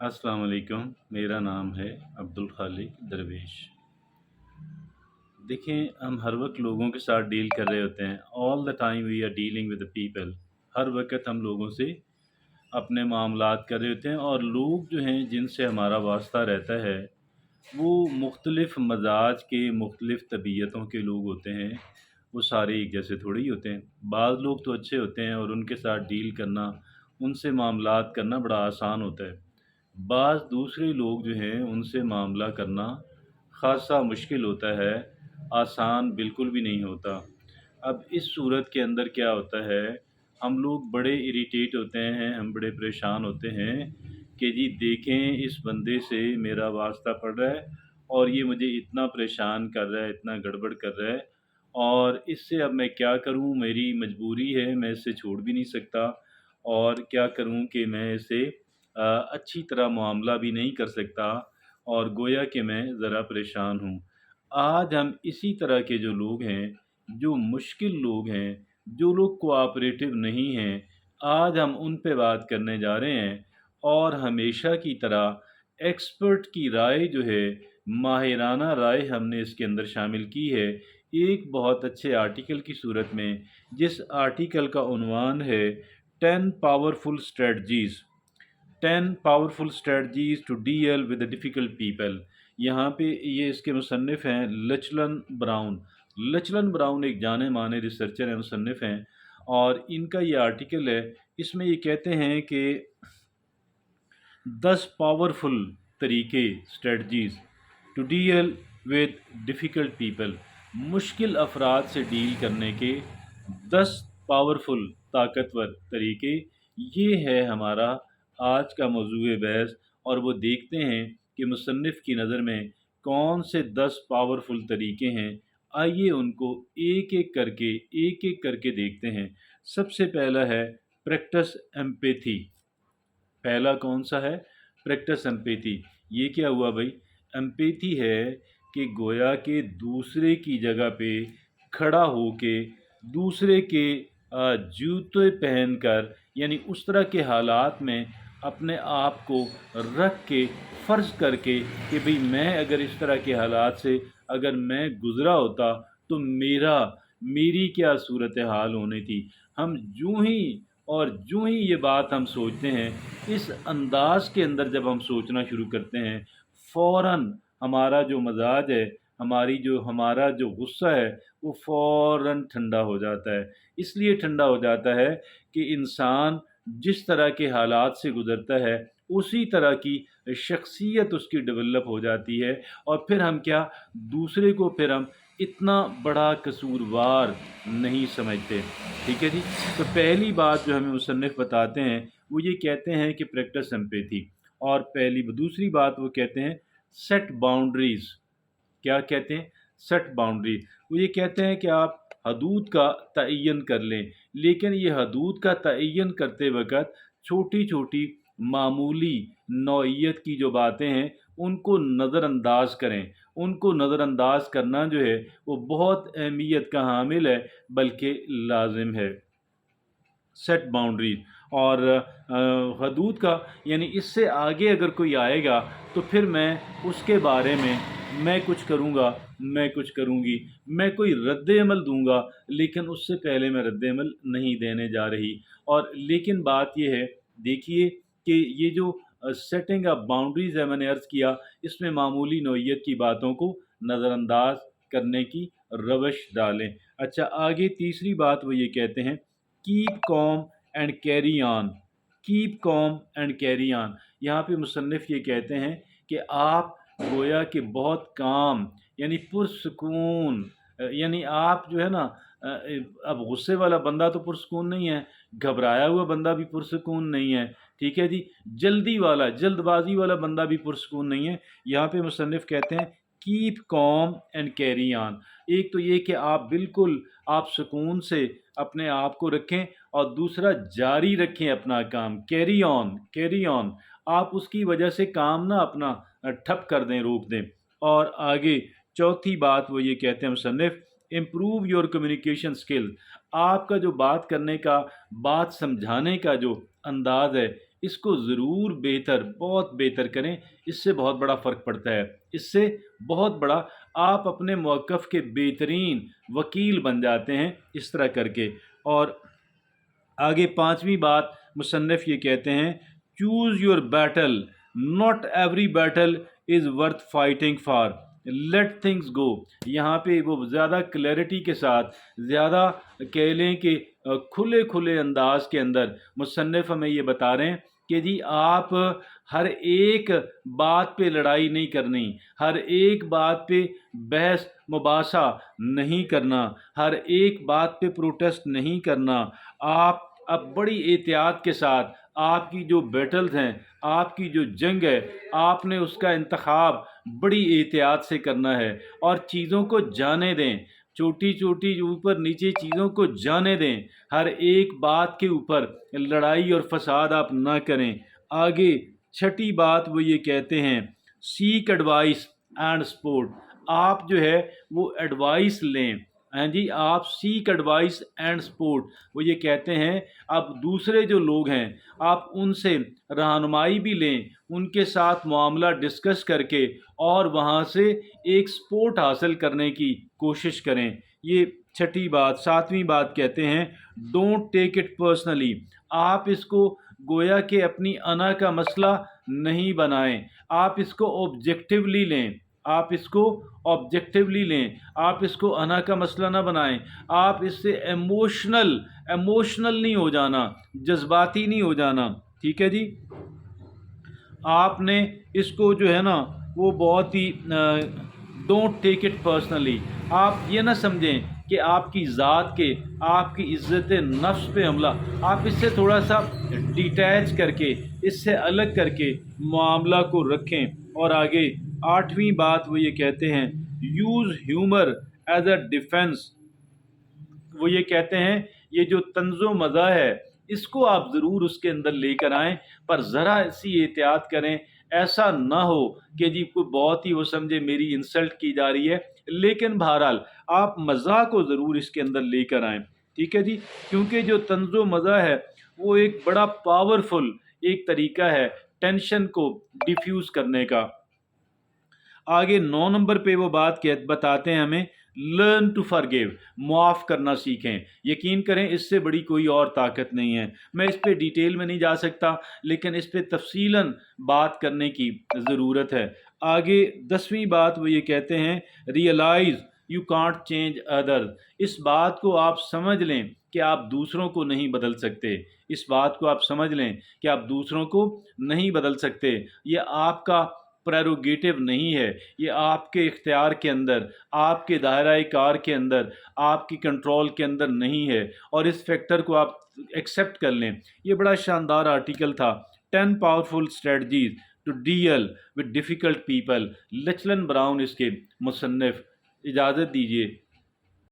अस्सलाम वालेकुम। मेरा नाम है अब्दुल खालिक दरवेश। देखें, हम हर वक्त लोगों के साथ डील कर रहे होते हैं। All the time we are dealing with the people. हर वक्त हम लोगों से अपने मामलात कर रहे होते हैं, और लोग जो हैं जिनसे हमारा वास्ता रहता है वो मुख्तलिफ़ मजाज के, मुख्तलिफ़ तबीयतों के लोग होते हैं। वो सारे एक जैसे थोड़े ही होते हैं। बाज़ लोग तो अच्छे होते हैं और उनके साथ डील करना, उनसे मामलात करना बड़ा आसान होता है। बाज़ दूसरे लोग जो हैं उनसे मामला करना ख़ासा मुश्किल होता है, आसान बिल्कुल भी नहीं होता। अब इस सूरत के अंदर क्या होता है, हम लोग बड़े इरिटेट होते हैं, हम बड़े परेशान होते हैं कि जी देखें, इस बंदे से मेरा वास्ता पड़ रहा है और ये मुझे इतना परेशान कर रहा है, इतना गड़बड़ कर रहा है, और इससे अब मैं क्या करूं, मेरी मजबूरी है, मैं इसे छोड़ भी नहीं सकता। और क्या करूं कि मैं इसे अच्छी तरह मुआमला भी नहीं कर सकता, और गोया कि मैं ज़रा परेशान हूँ। आज हम इसी तरह के जो लोग हैं, जो मुश्किल लोग हैं, जो लोग कोऑपरेटिव नहीं हैं, आज हम उन पे बात करने जा रहे हैं। और हमेशा की तरह एक्सपर्ट की राय जो है, माहिराना राय हमने इसके अंदर शामिल की है, एक बहुत अच्छे आर्टिकल की सूरत में, जिस आर्टिकल का उन्वान है 10 powerful strategies, 10 powerful strategies to deal with the difficult people. यहाँ पे ये इसके मुसन्निफ़ हैं लचलन ब्राउन। लचलन ब्राउन एक जाने माने रिसर्चर हैं, मुसन्निफ़ हैं, और इनका ये आर्टिकल है। इसमें ये कहते हैं कि 10 पावरफुल तरीके, strategies to deal with difficult people. मुश्किल अफराद से डील करने के 10 पावरफुल, ताकतवर तरीके, ये है हमारा आज का मौज़ूए बहस। और वो देखते हैं कि मुसन्निफ़ की नज़र में कौन से 10 पावरफुल तरीके हैं। आइए उनको एक-एक करके देखते हैं। सबसे पहला है प्रैक्टिस एम्पैथी। पहला कौन सा है? Practice empathy. ये क्या हुआ भाई? एम्पैथी है कि गोया के दूसरे की जगह पे खड़ा होके, दूसरे के जूते पहनकर, यानी उस तरह के हालात में अपने आप को रख के, फ़र्ज़ करके कि भई मैं अगर इस तरह के हालात से अगर मैं गुज़रा होता तो मेरी क्या सूरत हाल होनी थी। हम यूँ ही ये बात हम सोचते हैं, इस अंदाज़ के अंदर जब हम सोचना शुरू करते हैं, फ़ौरन हमारा जो मज़ाज है, हमारा जो गुस्सा है, वो फ़ौरन ठंडा हो जाता है। इसलिए ठंडा हो जाता है कि इंसान जिस तरह के हालात से गुज़रता है, उसी तरह की शख्सियत उसकी डेवलप हो जाती है। और फिर हम क्या, दूसरे को फिर हम इतना बड़ा कसूरवार नहीं समझते। ठीक है जी? तो पहली बात जो हमें मुसन्निफ़ बताते हैं, वो ये कहते हैं कि प्रैक्टिस एम्पैथी। और दूसरी बात वो कहते हैं सेट बाउंड्रीज़। क्या कहते हैं? Set boundaries. वो ये कहते हैं कि आप हदूद का तयन कर लें, लेकिन ये हदूद का तयन करते वक़्त छोटी-छोटी मामूली नौइयत की जो बातें हैं, उनको नज़रअंदाज़ करें। उनको नज़रअंदाज़ करना जो है, वो बहुत अहमियत का हामिल है, बल्कि लाज़िम है। Set boundaries. और हदूद का, यानी इससे आगे अगर कोई आएगा तो फिर मैं उसके बारे में मैं कुछ करूँगा, मैं कुछ करूँगी, मैं कोई रद्द-ए-अमल दूँगा, लेकिन उससे पहले मैं रद्द-ए-अमल नहीं देने जा रही। और लेकिन बात ये है, देखिए कि ये जो सेटिंग ऑफ बाउंड्रीज़ है, मैंने अर्ज़ किया, इसमें मामूली नौइयत की बातों को नज़रअंदाज करने की रवश डालें। अच्छा, आगे तीसरी बात वो ये कहते हैं, keep com and carry on. Keep com and carry on. यहाँ पे मुसन्निफ़ ये कहते हैं कि आप गोया कि बहुत काम, यानी पुरसुकून, यानी आप जो है ना, अब गुस्से वाला बंदा तो पुरसुकून नहीं है, घबराया हुआ बंदा भी पुरसुकून नहीं है, ठीक है जी? जल्दबाज़ी वाला बंदा भी पुरसुकून नहीं है। यहाँ पे मुसन्निफ़ कहते हैं keep com and carry on. एक तो ये कि आप बिल्कुल आप सुकून से अपने आप को रखें, और दूसरा जारी रखें अपना काम, कैरी ऑन, कैरी ऑन। आप उसकी वजह से काम ना अपना ठप कर दें, रोक दें। और आगे चौथी बात वो ये कहते हैं मुसन्निफ़, इम्प्रूव योर कम्युनिकेशन स्किल। आपका जो बात करने का, बात समझाने का जो अंदाज़ है, اس کو ضرور بہت بہتر کریں، اس سے بہت بڑا فرق پڑتا ہے، اس سے بہت بڑا آپ اپنے موقف کے بہترین وکیل بن جاتے ہیں اس طرح کر کے۔ اور آگے پانچویں بات مصنف یہ کہتے ہیں، choose your battle, not every battle is worth fighting for, let things go. یہاں پہ وہ زیادہ کلیئرٹی کے ساتھ، زیادہ کہہ لیں کہ کھلے کھلے انداز کے اندر مصنف ہمیں یہ بتا رہے ہیں کہ جی آپ ہر ایک بات پہ لڑائی نہیں کرنی، ہر ایک بات پہ بحث مباحثہ نہیں کرنا، ہر ایک بات پہ پروٹیسٹ نہیں کرنا۔ آپ اب بڑی احتیاط کے ساتھ آپ کی جو بیٹلز ہیں، آپ کی جو جنگ ہے، آپ نے اس کا انتخاب بڑی احتیاط سے کرنا ہے، اور چیزوں کو جانے دیں، چھوٹی چھوٹی اوپر نیچے چیزوں کو جانے دیں، ہر ایک بات کے اوپر لڑائی اور فساد آپ نہ کریں۔ آگے چھٹی بات وہ یہ کہتے ہیں، سیک ایڈوائس اینڈ سپورٹ۔ آپ جو ہے وہ ایڈوائس لیں، ہاں جی، آپ سیک ایڈوائس اینڈ سپورٹ۔ وہ یہ کہتے ہیں اب دوسرے جو لوگ ہیں آپ ان سے رہنمائی بھی لیں، ان کے ساتھ معاملہ ڈسکس کر کے اور وہاں سے ایک سپورٹ حاصل کرنے کی کوشش کریں۔ یہ چھٹی بات۔ ساتویں بات کہتے ہیں، ڈونٹ ٹیک اٹ پرسنلی۔ آپ اس کو گویا کہ اپنی انا کا مسئلہ نہیں بنائیں، آپ اس کو آبجیکٹیولی لیں، آپ اس کو آبجیکٹیولی لیں، آپ اس کو انا کا مسئلہ نہ بنائیں۔ آپ اس سے ایموشنل نہیں ہو جانا، جذباتی نہیں ہو جانا، ٹھیک ہے جی۔ آپ نے اس کو جو ہے نا وہ بہت he don't take it personally, آپ یہ نہ سمجھیں کہ آپ کی ذات کے، آپ کی عزت نفس پہ حملہ۔ آپ اس سے تھوڑا سا ڈیٹیچ کر کے، اس سے الگ کر کے معاملہ کو رکھیں۔ اور آگے آٹھویں بات وہ یہ کہتے ہیں، use humour as a defence. وہ یہ کہتے ہیں یہ جو طنز و مزاح ہے اس کو آپ ضرور اس کے اندر لے کر آئیں، پر ذرا سی احتیاط کریں، ایسا نہ ہو کہ جی کوئی بہت ہی وہ سمجھے میری انسلٹ کی جا رہی ہے، لیکن بہرحال آپ مزاح کو ضرور اس کے اندر لے کر آئیں، ٹھیک ہے جی، کیونکہ جو طنز و مزاح ہے وہ ایک بڑا پاورفل ایک طریقہ ہے ٹینشن کو ڈیفیوز کرنے کا۔ آگے 9 نمبر پہ وہ بات بتاتے ہیں ہمیں، لرن ٹو فرگیو، معاف کرنا سیکھیں۔ یقین کریں اس سے بڑی کوئی اور طاقت نہیں ہے۔ میں اس پہ ڈیٹیل میں نہیں جا سکتا، لیکن اس پہ تفصیلاً بات کرنے کی ضرورت ہے۔ آگے 10ویں بات وہ یہ کہتے ہیں، realise you can't change others. اس بات کو آپ سمجھ لیں کہ آپ دوسروں کو نہیں بدل سکتے، اس بات کو آپ سمجھ لیں کہ آپ دوسروں کو نہیں بدل سکتے، یہ آپ کا پریروگیٹو نہیں ہے، یہ آپ کے اختیار کے اندر، آپ کے دائرہ کار کے اندر، آپ کی کنٹرول کے اندر نہیں ہے، اور اس فیکٹر کو آپ ایکسیپٹ کر لیں۔ یہ بڑا شاندار آرٹیکل تھا، 10 powerful strategies to deal with difficult people. Lachlan Brown اس کے مصنف۔ اجازت دیجیے